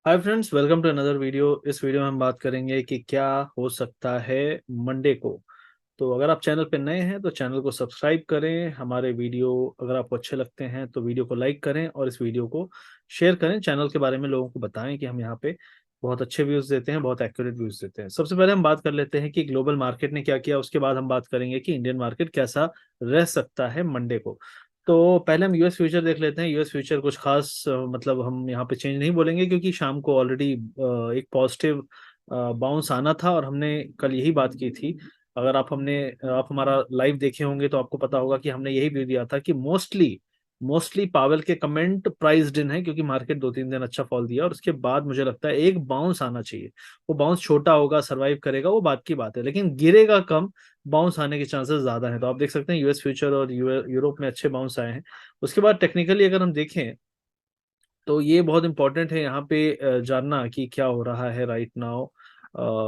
Hi friends, welcome to another video. इस video में हम बात करेंगे कि क्या हो सकता है मंडे को। तो अगर आप चैनल पे नए हैं तो चैनल को सब्सक्राइब करें। हमारे वीडियो अगर आपको अच्छे लगते हैं तो वीडियो को लाइक करें और इस वीडियो को शेयर करें। चैनल के बारे में लोगों को बताएं कि हम यहाँ पे बहुत अच्छे व्यूज़ देते हैं, बहुत एक्यूरेट व्यूज़ देते हैं। सबसे पहले हम बात कर लेते हैं कि ग्लोबल मार्केट ने क्या किया, उसके बाद हम बात करेंगे कि इंडियन मार्केट कैसा रह सकता है मंडे को। तो पहले हम यूएस फ्यूचर देख लेते हैं। यूएस फ्यूचर कुछ खास मतलब हम यहाँ पे चेंज नहीं बोलेंगे, क्योंकि शाम को ऑलरेडी एक पॉजिटिव बाउंस आना था और हमने कल यही बात की थी। अगर आप हमारा लाइव देखे होंगे तो आपको पता होगा कि हमने यही व्यू दिया था कि मोस्टली पावेल के कमेंट प्राइस्ड इन है, क्योंकि मार्केट 2-3 दिन अच्छा फॉल दिया और उसके बाद मुझे लगता है एक बाउंस आना चाहिए। वो बाउंस छोटा होगा, सरवाइव करेगा, वो बात की बात है, लेकिन गिरेगा कम। बाउंस आने के चांसेस ज्यादा हैं। तो आप देख सकते हैं यूएस फ्यूचर और यूरोप में अच्छे बाउंस आए हैं। उसके बाद टेक्निकली अगर हम देखें तो ये बहुत इंपॉर्टेंट है यहाँ पे जानना कि क्या हो रहा है राइट नाउ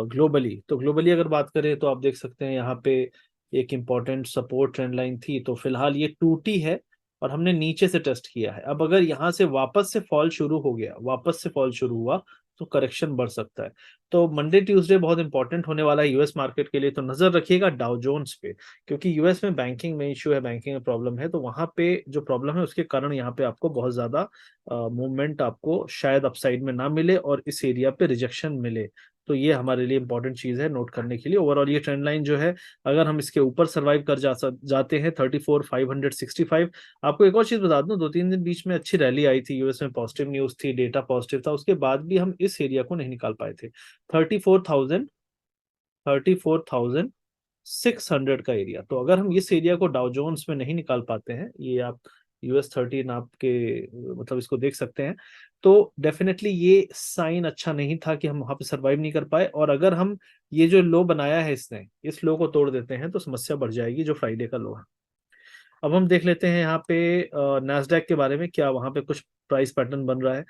ग्लोबली। तो ग्लोबली अगर बात करें तो आप देख सकते हैं यहाँ पे एक इम्पॉर्टेंट सपोर्ट ट्रेंड लाइन थी, तो फिलहाल ये टूटी है और हमने नीचे से टेस्ट किया है। अब अगर यहाँ से वापस से फॉल शुरू हो गया, वापस से फॉल शुरू हुआ, तो करेक्शन बढ़ सकता है। तो मंडे ट्यूसडे बहुत इंपॉर्टेंट होने वाला है यूएस मार्केट के लिए। तो नजर रखिएगा डाउ जोन्स पे, क्योंकि यूएस में बैंकिंग में इशू है, बैंकिंग में प्रॉब्लम है। तो वहां पे जो प्रॉब्लम है उसके कारण यहाँ पे आपको बहुत ज्यादा मूवमेंट आपको शायद अपसाइड में ना मिले और इस एरिया पे रिजेक्शन मिले। तो ये हमारे लिए इंपॉर्टेंट चीज है नोट करने के लिए। ओवरऑल ये ट्रेंड लाइन जो है, अगर हम इसके ऊपर सर्वाइव कर जाते हैं 34,565। आपको एक और चीज बता दूं, 2-3 दिन बीच में अच्छी रैली आई थी यूएस में, पॉजिटिव न्यूज थी, डेटा पॉजिटिव था, उसके बाद भी हम इस एरिया को नहीं निकाल पाए थे। 34,600 का एरिया। तो अगर हम इस एरिया को डाउ जोन्स में नहीं निकाल पाते हैं, ये आप US 30 नाप के मतलब इसको देख सकते हैं, तो डेफिनेटली ये साइन अच्छा नहीं था कि हम वहां पे सरवाइव नहीं कर पाए। और अगर हम ये जो लो बनाया है इसने, इस लो को तोड़ देते हैं तो समस्या बढ़ जाएगी, जो फ्राइडे का लो है। अब हम देख लेते हैं यहाँ पे नैस्डैक के बारे में, क्या वहां पे कुछ प्राइस पैटर्न बन रहा है।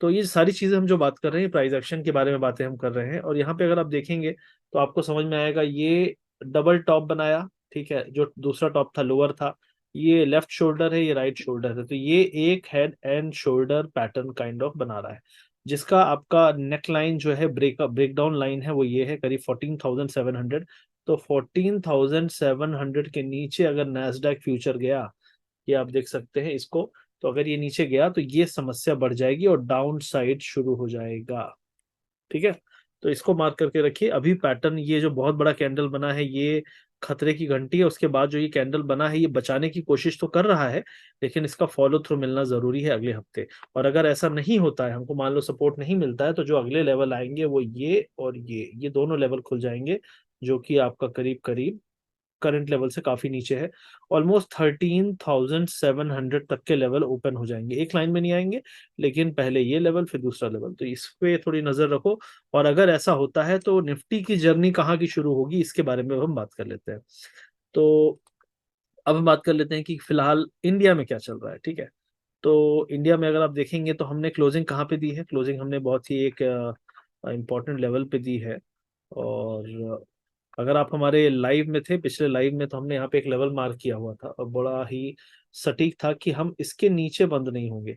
तो ये सारी चीजें हम जो बात कर रहे हैं, प्राइस एक्शन के बारे में बातें हम कर रहे हैं। और यहाँ पे अगर आप देखेंगे तो आपको समझ में आएगा, ये डबल टॉप बनाया, ठीक है। जो दूसरा टॉप था लोअर था, ये लेफ्ट शोल्डर है, ये राइट शोल्डर है। तो ये एक head and shoulder pattern kind of बना रहा है, जिसका आपका नेक लाइन जो है, ब्रेकडाउन लाइन है, वो ये है करीब 14,700। तो 14,700 के नीचे अगर नैस्डैक फ्यूचर गया, ये आप देख सकते हैं इसको, तो अगर ये नीचे गया तो ये समस्या बढ़ जाएगी और डाउन साइड शुरू हो जाएगा। ठीक है, तो इसको मार्क करके रखिए। अभी पैटर्न ये जो बहुत बड़ा कैंडल बना है, ये खतरे की घंटी है। उसके बाद जो ये कैंडल बना है, ये बचाने की कोशिश तो कर रहा है, लेकिन इसका फॉलो थ्रू मिलना जरूरी है अगले हफ्ते। और अगर ऐसा नहीं होता है, हमको मान लो सपोर्ट नहीं मिलता है, तो जो अगले लेवल आएंगे वो ये और ये दोनों लेवल खुल जाएंगे, जो कि आपका करीब करीब करंट लेवल से काफी नीचे है। ऑलमोस्ट 13,700 तक के लेवल ओपन हो जाएंगे, एक लाइन में नहीं आएंगे, लेकिन पहले ये लेवल फिर दूसरा लेवल। तो इस पे थोड़ी नजर रखो। और अगर ऐसा होता है तो निफ्टी की जर्नी कहाँ की शुरू होगी, इसके बारे में हम बात कर लेते हैं। तो अब हम बात कर लेते हैं कि फिलहाल इंडिया में क्या चल रहा है। ठीक है, तो इंडिया में अगर आप देखेंगे तो हमने क्लोजिंग कहाँ पे दी है, क्लोजिंग हमने बहुत ही एक इंपॉर्टेंट लेवल पे दी है। और अगर आप हमारे लाइव में थे, पिछले लाइव में, तो हमने यहाँ पे एक लेवल मार्क किया हुआ था और बड़ा ही सटीक था कि हम इसके नीचे बंद नहीं होंगे।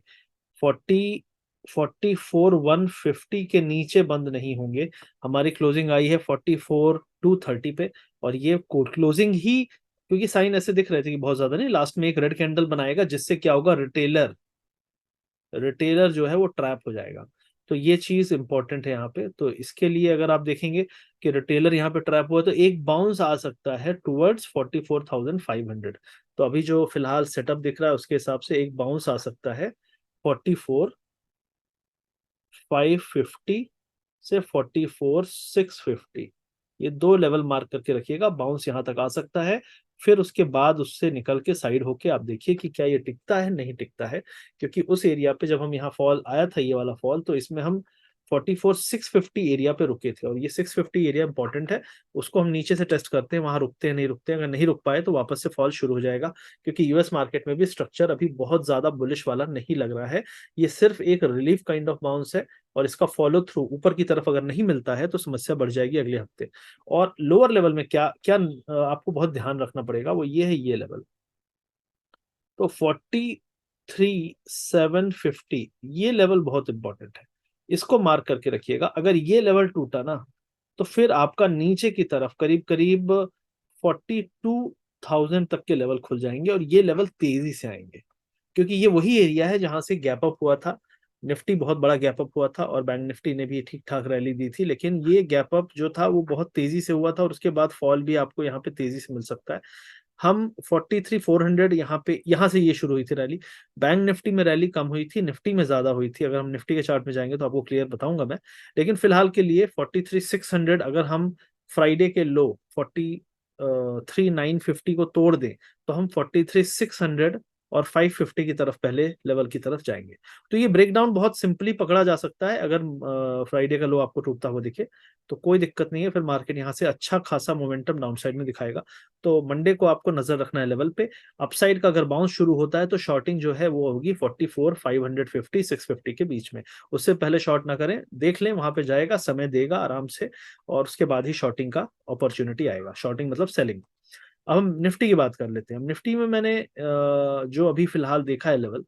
44,150 के नीचे बंद नहीं होंगे। हमारी क्लोजिंग आई है 44,230 पे। और ये क्लोजिंग ही, क्योंकि साइन ऐसे दिख रहे थे कि बहुत ज्यादा नहीं, लास्ट में एक रेड कैंडल बनाएगा, जिससे क्या होगा, रिटेलर रिटेलर जो है वो ट्रैप हो जाएगा। तो ये चीज इंपॉर्टेंट है यहाँ पे। तो इसके लिए अगर आप देखेंगे कि रिटेलर यहाँ पे ट्रैप हुआ, तो एक बाउंस आ सकता है टुवर्ड्स 44,500। तो अभी जो फिलहाल सेटअप दिख रहा है उसके हिसाब से एक बाउंस आ सकता है 44,550 से 44,650। ये दो लेवल मार्क करके रखिएगा, बाउंस यहाँ तक आ सकता है। फिर उसके बाद उससे निकल के साइड होके आप देखिए कि क्या ये टिकता है, नहीं टिकता है। क्योंकि उस एरिया पे जब हम यहाँ फॉल आया था, ये वाला फॉल, तो इसमें हम 44,650 एरिया पे रुके थे। और ये 650 एरिया इंपॉर्टेंट है, उसको हम नीचे से टेस्ट करते हैं, वहां रुकते हैं नहीं रुकते हैं। अगर नहीं रुक पाए तो वापस से फॉल शुरू हो जाएगा, क्योंकि यूएस मार्केट में भी स्ट्रक्चर अभी बहुत ज्यादा बुलिश वाला नहीं लग रहा है। ये सिर्फ एक रिलीफ काइंड ऑफ बाउंस है, और इसका फॉलो थ्रू ऊपर की तरफ अगर नहीं मिलता है तो समस्या बढ़ जाएगी अगले हफ्ते। और लोअर लेवल में क्या क्या आपको बहुत ध्यान रखना पड़ेगा, वो ये है, ये लेवल। तो 43,750 ये लेवल बहुत इंपॉर्टेंट है। इसको मार्क करके रखिएगा। अगर ये लेवल टूटा ना, तो फिर आपका नीचे की तरफ करीब करीब 42,000 तक के लेवल खुल जाएंगे, और ये लेवल तेजी से आएंगे, क्योंकि ये वही एरिया है जहां से गैप अप हुआ था। निफ्टी बहुत बड़ा गैप अप हुआ था, और बैंक निफ्टी ने भी ठीक ठाक रैली दी थी, लेकिन ये गैप अप जो था वो बहुत तेजी से हुआ था, और उसके बाद फॉल भी आपको यहाँ पे तेजी से मिल सकता है। हम 43,400 यहाँ पे, यहाँ से ये शुरू हुई थी रैली। बैंक निफ्टी में रैली कम हुई थी, निफ्टी में ज्यादा हुई थी। अगर हम निफ्टी के चार्ट में जाएंगे तो आपको क्लियर बताऊंगा मैं। लेकिन फिलहाल के लिए 43,600, अगर हम फ्राइडे के लो 43,950 को तोड़ दें, तो हम 43,600 और 550 की तरफ, पहले लेवल की तरफ जाएंगे। तो ये ब्रेकडाउन बहुत सिंपली पकड़ा जा सकता है। अगर फ्राइडे का लो आपको टूटता हुआ दिखे तो कोई दिक्कत नहीं है, फिर मार्केट यहाँ से अच्छा खासा मोमेंटम डाउन साइड में दिखाएगा। तो मंडे को आपको नजर रखना है लेवल पे। अपसाइड का अगर बाउंस शुरू होता है तो शॉर्टिंग जो है वो होगी 44,550 650 के बीच में। उससे पहले शॉर्ट ना करें, देख लें वहां पे जाएगा, समय देगा आराम से, और उसके बाद ही शॉर्टिंग का अपॉर्चुनिटी आएगा। शॉर्टिंग मतलब सेलिंग। अब हम निफ्टी की बात कर लेते हैं। निफ्टी में मैंने जो अभी फिलहाल देखा है लेवल,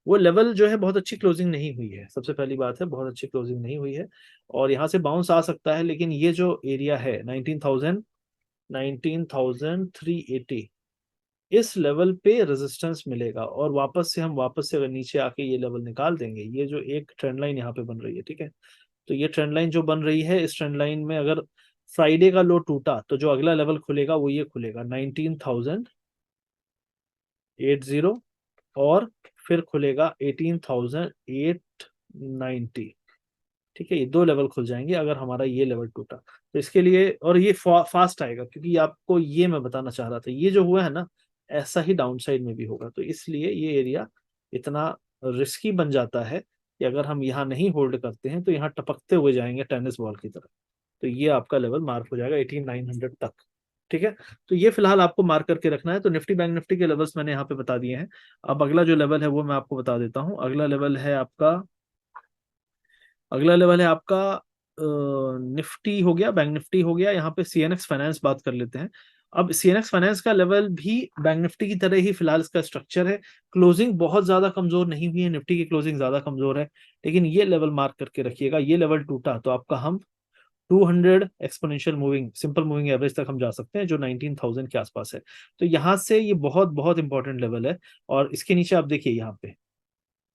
वो लेवल जो है बहुत अच्छी क्लोजिंग नहीं हुई है। सबसे पहली बात है, बहुत अच्छी क्लोजिंग नहीं हुई है, और यहाँ से बाउंस आ सकता है। लेकिन ये जो एरिया है 19,380, इस लेवल पे रेजिस्टेंस मिलेगा, और वापस से अगर नीचे आके ये लेवल निकाल देंगे, ये जो एक ट्रेंड लाइन यहाँ पे बन रही है, ठीक है, तो ये ट्रेंड लाइन जो बन रही है, इस ट्रेंड लाइन में अगर फ्राइडे का लो टूटा तो जो अगला लेवल खुलेगा वो ये खुलेगा 19,080, और फिर खुलेगा 18,890। ठीक है, ये दो लेवल खुल जाएंगे अगर हमारा ये लेवल टूटा। तो इसके लिए, और ये फास्ट आएगा, क्योंकि आपको ये मैं बताना चाह रहा था, ये जो हुआ है ना, ऐसा ही डाउन साइड में भी होगा। तो इसलिए ये एरिया इतना रिस्की बन जाता है कि अगर हम यहाँ नहीं होल्ड करते हैं तो यहाँ टपकते हुए जाएंगे टेनिस बॉल की तरह। तो ये आपका लेवल मार्क हो जाएगा 18,900 तक। ठीक है, तो ये फिलहाल आपको मार्क करके रखना है। तो निफ्टी बैंक निफ्टी के लेवल्स मैंने यहाँ पे बता दिए हैं। अब अगला जो लेवल है वो मैं आपको बता देता हूँ। अगला लेवल है आपका निफ्टी हो गया, बैंक निफ्टी हो गया। यहाँ पे सीएनएक्स फाइनेंस बात कर लेते हैं। अब सीएनएक्स फाइनेंस का लेवल भी बैंक निफ्टी की तरह ही फिलहाल इसका स्ट्रक्चर है। क्लोजिंग बहुत ज्यादा कमजोर नहीं हुई है, निफ्टी की क्लोजिंग ज्यादा कमजोर है। लेकिन ये लेवल मार्क करके रखिएगा, ये लेवल टूटा तो आपका हम 200 exponential moving simple moving average तक हम जा सकते हैं, जो 19,000 के आसपास है। तो यहाँ से ये बहुत बहुत इंपॉर्टेंट लेवल है। और इसके नीचे आप देखिए यहाँ पे,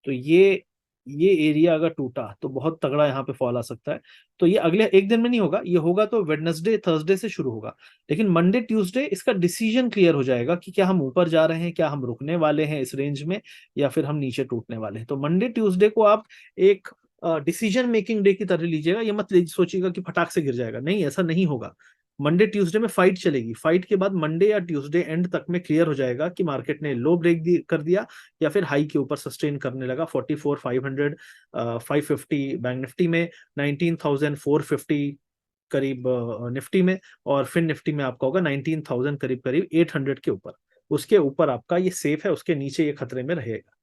तो ये एरिया अगर टूटा तो बहुत तगड़ा यहाँ पे फॉल आ सकता है। तो ये अगले एक दिन में नहीं होगा, ये होगा तो वेडनेसडे थर्सडे से शुरू होगा। लेकिन मंडे ट्यूसडे इसका डिसीजन क्लियर हो जाएगा कि क्या हम ऊपर जा रहे हैं, क्या हम रुकने वाले हैं इस रेंज में, या फिर हम नीचे टूटने वाले हैं। तो मंडे ट्यूसडे को आप एक डिसीजन मेकिंग डे की तरह लीजिएगा। ये मत सोचिएगा कि फटाक से गिर जाएगा, नहीं, ऐसा नहीं होगा। मंडे ट्यूसडे में फाइट चलेगी, फाइट के बाद मंडे या ट्यूसडे एंड तक में क्लियर हो जाएगा कि मार्केट ने लो कर दिया, या फिर हाई के ऊपर सस्टेन करने लगा। 44,500 550 बैंक निफ्टी में, 19,450 करीब निफ्टी में, और फिर निफ्टी में आपका होगा 19,000 करीब करीब 800 के ऊपर। उसके ऊपर आपका ये सेफ है, उसके नीचे ये खतरे में रहेगा।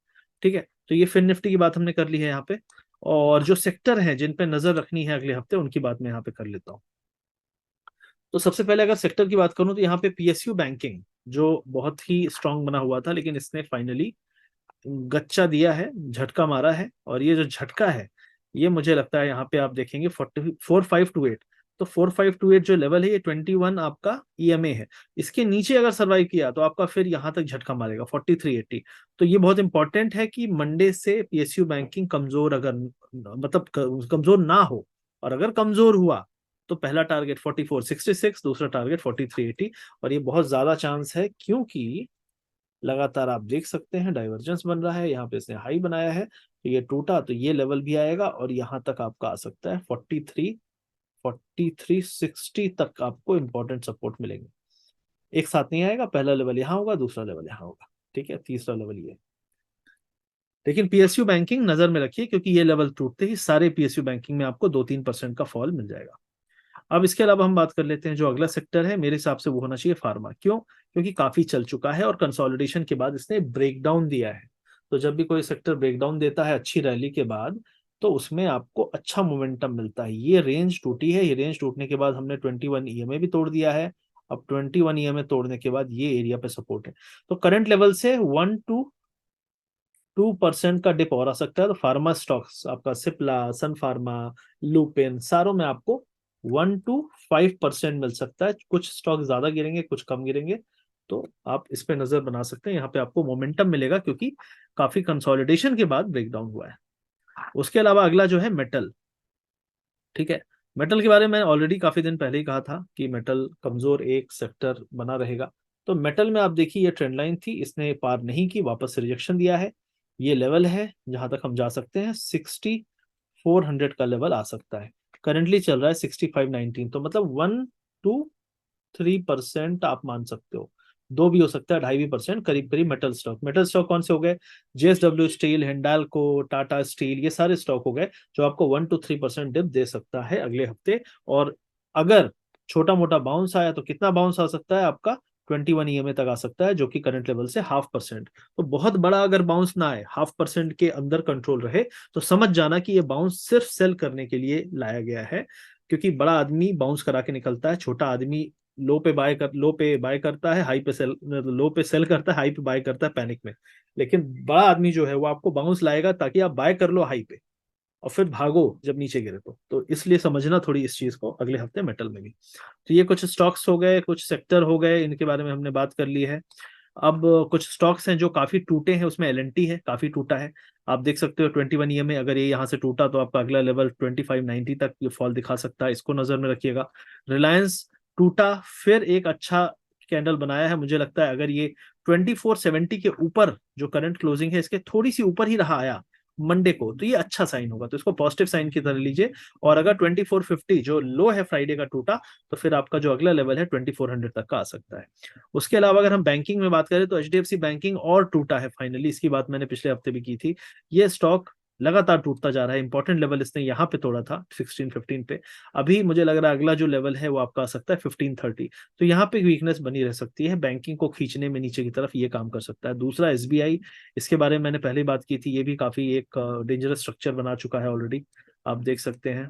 ठीक है, तो ये फिर निफ्टी की बात हमने कर ली है यहाँ पे। और जो सेक्टर हैं जिन पे नजर रखनी है अगले हफ्ते, उनकी बात मैं यहाँ पे कर लेता हूँ। तो सबसे पहले अगर सेक्टर की बात करूं तो यहाँ पे पीएसयू बैंकिंग, जो बहुत ही स्ट्रांग बना हुआ था, लेकिन इसने फाइनली गच्चा दिया है, झटका मारा है। और ये जो झटका है, ये मुझे लगता है यहाँ पे आप देखेंगे 4528। तो 4528 जो लेवल है, ये 21 आपका ईएमए है। इसके नीचे अगर सर्वाइव किया तो आपका फिर यहाँ तक झटका मारेगा 4380। तो ये बहुत इंपॉर्टेंट है कि मंडे से पीएसयू बैंकिंग कमजोर, अगर मतलब कमजोर ना हो, और अगर कमजोर हुआ तो पहला टारगेट 4466, दूसरा टारगेट 4380। और ये बहुत ज्यादा चांस है, क्योंकि लगातार आप देख सकते हैं डाइवर्जेंस बन रहा है। यहाँ पे इसने हाई बनाया है, तो ये टूटा तो ये लेवल भी आएगा, और यहाँ तक आपका आ सकता है 4360 तक आपको इंपॉर्टेंट सपोर्ट मिलेंगे। एक साथ नहीं आएगा, पहला लेवल यहाँ होगा, दूसरा लेवल यहाँ होगा, ठीक है, तीसरा लेवल ये। लेकिन पीएसयू बैंकिंग नजर में रखिए, क्योंकि ये लेवल टूटते ही सारे पीएसयू बैंकिंग में आपको 2-3% का फॉल मिल जाएगा। अब इसके अलावा हम बात कर लेते हैं जो अगला सेक्टर है, मेरे हिसाब से वो होना चाहिए फार्मा। क्यों? क्योंकि काफी चल चुका है, और कंसोलिडेशन के बाद इसने ब्रेकडाउन दिया है। तो जब भी कोई सेक्टर ब्रेकडाउन देता है अच्छी रैली के बाद, तो उसमें आपको अच्छा मोमेंटम मिलता है। ये रेंज टूटी है, ये रेंज टूटने के बाद हमने 21 ईएमए भी तोड़ दिया है। अब 21 ईएमए तोड़ने के बाद ये एरिया पे सपोर्ट है। तो करंट लेवल से 1 to 2% का डिप और आ सकता है। तो फार्मा स्टॉक्स आपका सिप्ला, सन फार्मा, लुपिन, सारों में आपको 1 to 5% मिल सकता है। कुछ स्टॉक ज्यादा गिरेंगे, कुछ कम गिरेंगे, तो आप इस पे नजर बना सकते हैं। यहाँ पे आपको मोमेंटम मिलेगा क्योंकि काफी कंसोलिडेशन के बाद ब्रेकडाउन हुआ है। उसके अलावा अगला जो है मेटल। ठीक है, मेटल के बारे में ऑलरेडी काफी दिन पहले ही कहा था कि मेटल कमजोर एक सेक्टर बना रहेगा। तो मेटल में आप देखिए, ये ट्रेंड लाइन थी, इसने पार नहीं की, वापस रिजेक्शन दिया है। ये लेवल है जहां तक हम जा सकते हैं, 6400 का लेवल आ सकता है। करंटली चल रहा है 6519, तो मतलब 1 to 3% आप मान सकते हो। दो भी हो सकता है, 2.5% करीब करीब। मेटल स्टॉक कौन से हो गए? JSW steel, Hindalco, Tata steel, ये सारे स्टॉक हो गए जो आपको 1 to 3% डिप दे सकता है अगले हफ्ते। और अगर छोटा मोटा बाउंस आया तो कितना बाउंस आ सकता है आपका? 21 ईएमए तक आ सकता है, जो कि करंट लेवल से 0.5%। तो बहुत बड़ा अगर बाउंस ना आए, 0.5% के अंदर कंट्रोल रहे, तो समझ जाना कि ये बाउंस सिर्फ सेल करने के लिए लाया गया है। क्योंकि बड़ा आदमी बाउंस करा के निकलता है, छोटा आदमी लो पे बाय करता है, हाई पे सेल, लो पे सेल करता है, हाई पे बाय करता है पैनिक में। लेकिन बड़ा आदमी जो है वो आपको बाउंस लाएगा ताकि आप बाय कर लो हाई पे, और फिर भागो जब नीचे गिरे। तो इसलिए समझना थोड़ी इस चीज को अगले हफ्ते मेटल में भी। तो ये कुछ स्टॉक्स हो गए, कुछ सेक्टर हो गए, इनके बारे में हमने बात कर ली है। अब कुछ स्टॉक्स हैं जो काफी टूटे हैं, उसमें एलएनटी है, काफी टूटा है। आप देख सकते हो 21 ईएमए, अगर ये यहाँ से टूटा तो आपका अगला लेवल 2590 तक ये फॉल दिखा सकता है, इसको नजर में रखिएगा। रिलायंस टूटा, फिर एक अच्छा कैंडल बनाया है। मुझे लगता है अगर ये 2470 के ऊपर, जो करंट क्लोजिंग है इसके थोड़ी सी ऊपर ही रहा आया मंडे को, तो ये अच्छा साइन होगा, तो इसको पॉजिटिव साइन की तरह लीजिए। और अगर 2450 जो लो है फ्राइडे का टूटा, तो फिर आपका जो अगला लेवल है 2400 तक का आ सकता है। उसके अलावा अगर हम बैंकिंग में बात करें तो एचडीएफसी बैंकिंग और टूटा है फाइनली, इसकी बात मैंने पिछले हफ्ते भी की थी। ये स्टॉक लगातार टूटता जा रहा है। इंपॉर्टेंट लेवल इसने यहाँ पे तोड़ा था 1615 पे। अभी मुझे लग रहा है अगला जो लेवल है वो आपका आ सकता है 1530। तो यहाँ पे वीकनेस बनी रह सकती है, बैंकिंग को खींचने में नीचे की तरफ ये काम कर सकता है। दूसरा एसबीआई, इसके बारे में मैंने पहले बात की थी, ये भी काफी एक डेंजरस स्ट्रक्चर बना चुका है ऑलरेडी, आप देख सकते हैं।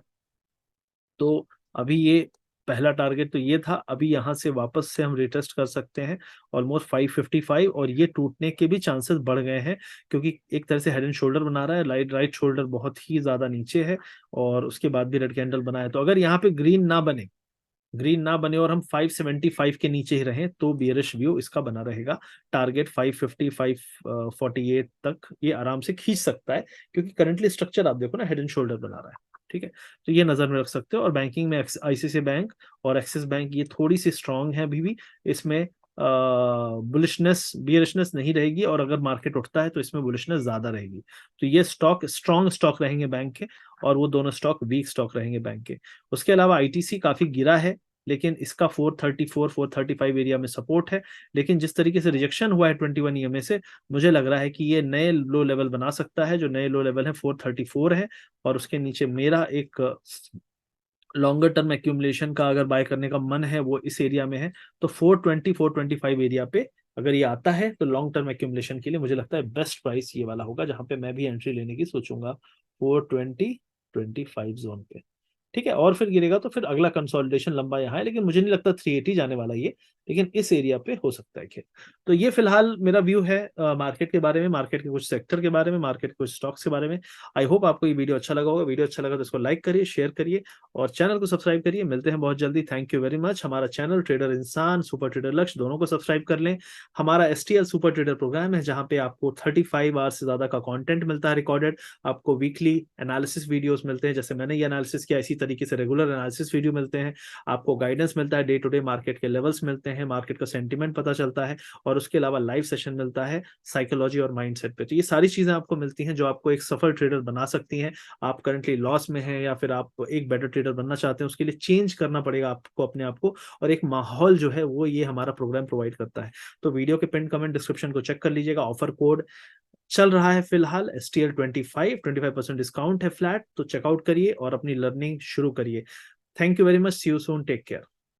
तो अभी ये पहला टारगेट तो ये था, अभी यहाँ से वापस से हम रिटेस्ट कर सकते हैं ऑलमोस्ट 555, और ये टूटने के भी चांसेस बढ़ गए हैं क्योंकि एक तरह से हेड एंड शोल्डर बना रहा है। राइट शोल्डर बहुत ही ज्यादा नीचे है, और उसके बाद भी रेड कैंडल बनाया। तो अगर यहाँ पे ग्रीन ना बने और हम 575 के नीचे ही रहें, तो बियरिश व्यू इसका बना रहेगा। टारगेट 550 548 तक ये आराम से खींच सकता है, क्योंकि करंटली स्ट्रक्चर आप देखो ना, हेड एंड शोल्डर बना रहा है। ठीक है, तो ये नजर में रख सकते हो। और बैंकिंग में आईसीआईसीआई बैंक और एक्सिस बैंक ये थोड़ी सी स्ट्रांग है अभी भी, इसमें बुलिशनेस बियरिशनेस नहीं रहेगी, और अगर मार्केट उठता है तो इसमें बुलिशनेस ज्यादा रहेगी। तो ये स्टॉक स्ट्रांग स्टॉक रहेंगे बैंक के, और वो दोनों स्टॉक वीक स्टॉक रहेंगे बैंक के। उसके अलावा आईटीसी काफी गिरा है, लेकिन इसका 434 435 एरिया में सपोर्ट है। लेकिन जिस तरीके से रिजेक्शन हुआ है 21 ईएमए से, मुझे लग रहा है कि ये नए लो लेवल बना सकता है। जो नए लो लेवल है 434 है, और उसके नीचे मेरा एक लॉन्गर टर्म एक्यूमुलेशन का अगर बाय करने का मन है वो इस एरिया में है। तो 420 425 एरिया पे अगर ये आता है तो लॉन्ग टर्म एक्यूमुलेशन के लिए मुझे लगता है बेस्ट प्राइस ये वाला होगा, जहां पे मैं भी एंट्री लेने की सोचूंगा 420-25 जोन पे। ठीक है, और फिर गिरेगा तो फिर अगला कंसोलिडेशन लंबा यहाँ है, लेकिन मुझे नहीं लगता 380 जाने वाला ये, लेकिन इस एरिया पे हो सकता है खेल। तो ये फिलहाल मेरा व्यू है मार्केट के बारे में, मार्केट के कुछ सेक्टर के बारे में, मार्केट के कुछ स्टॉक्स के बारे में। आई होप आपको ये वीडियो अच्छा लगा होगा। वीडियो अच्छा लगा तो इसको लाइक करिए, शेयर करिए, और चैनल को सब्सक्राइब करिए। मिलते हैं बहुत जल्दी। Thank you very much. हमारा चैनल ट्रेडर इंसान, सुपर ट्रेडर लक्ष्य, दोनों को सब्सक्राइब कर लें। हमारा एसटीएल सुपर ट्रेडर प्रोग्राम है, जहां पे आपको 35 आवर्स से ज्यादा का कंटेंट मिलता है रिकॉर्डेड। आपको वीकली एनालिसिस वीडियोस मिलते हैं, जैसे मैंने ये एनालिसिस किया, इसी तरीके से रेगुलर एनालिसिस वीडियो मिलते हैं। आपको गाइडेंस मिलता है, डे टू डे मार्केट के लेवल्स मिलते हैं, मार्केट का सेंटीमेंट पता चलता है, और उसके अलावा लाइव सेशन मिलता है साइकोलॉजी और माइंडसेट पे। तो ये सारी चीजें आपको मिलती हैं जो आपको एक सफल ट्रेडर बना सकती हैं। आप करंटली लॉस में हैं, या फिर आप एक बेटर ट्रेडर बनना चाहते हैं, उसके लिए चेंज करना पड़ेगा आपको अपने आप को, और एक माहौल जो है वो ये हमारा प्रोग्राम प्रोवाइड करता है। तो वीडियो के पिन कमेंट डिस्क्रिप्शन को चेक कर लीजिएगा। ऑफर कोड चल रहा है फिलहाल STL 25% डिस्काउंट है फ्लैट, तो चेकआउट करिए और अपनी लर्निंग शुरू करिए। Thank you very much, see you soon, take care.